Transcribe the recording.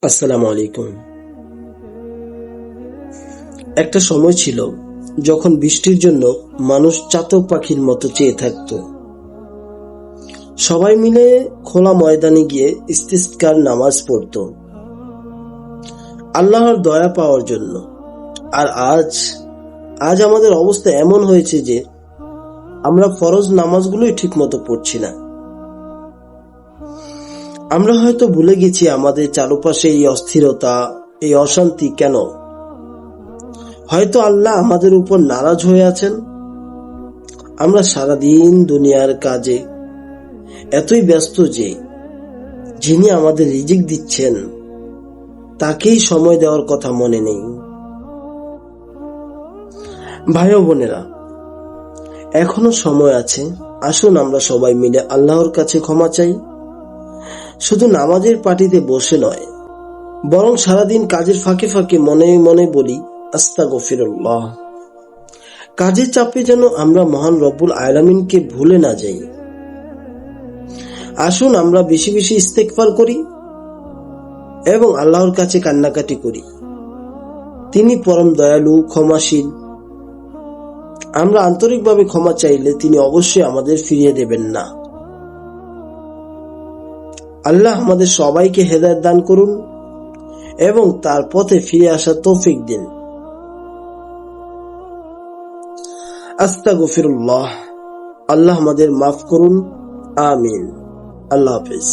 আসসালামু আলাইকুম। একটা সময় ছিল যখন বৃষ্টির জন্য মানুষ চাতক পাখির মতো চেয়ে থাকত। সবাই মিলে খোলা ময়দানে গিয়ে ইস্তিসকার নামাজ পড়ত আল্লাহর দয়া পাওয়ার জন্য। আর আজ আজ আমাদের অবস্থা এমন হয়েছে যে আমরা ফরজ নামাজগুলোই ঠিক মতো পড়ছি না। আমরা হয়তো ভুলে গেছি আমাদের চারপাশে এই অস্থিরতা, এই অশান্তি কেন। হয়তো আল্লাহ আমাদের উপর নারাজ হয়ে আছেন। আমরা সারাদিন দুনিয়ার কাজে এতই ব্যস্ত যে যিনি আমাদের রিজিক দিচ্ছেন তাকেই সময় দেওয়ার কথা মনে নেই। ভাই ও বোনেরা, এখনো সময় আছে। আসুন আমরা সবাই মিলে আল্লাহর কাছে ক্ষমা চাই। শুধু নামাজের পাটিতে বসে নয়, বরং সারাদিন কাজের ফাঁকে ফাঁকে মনে মনে বলি আস্তাগফিরুল্লাহ। কাজের চাপে যেন আমরা মহান রব্বুল আলামিনকে ভুলে না যাই। আসুন আমরা বেশি বেশি ইস্তেগফার করি এবং আল্লাহর কাছে কান্নাকাটি করি। তিনি পরম দয়ালু, ক্ষমাশীল। আমরা আন্তরিকভাবে ক্ষমা চাইলে তিনি অবশ্যই আমাদের ফিরিয়ে দেবেন না। আল্লাহ আমাদের সবাইকে হেদায়েত দান করুন এবং তার পথে ফিরে আসার তৌফিক দিন। আস্তাগফিরুল্লাহ। আল্লাহ আমাদের মাফ করুন। আমিন। আল্লাহ হাফেজ।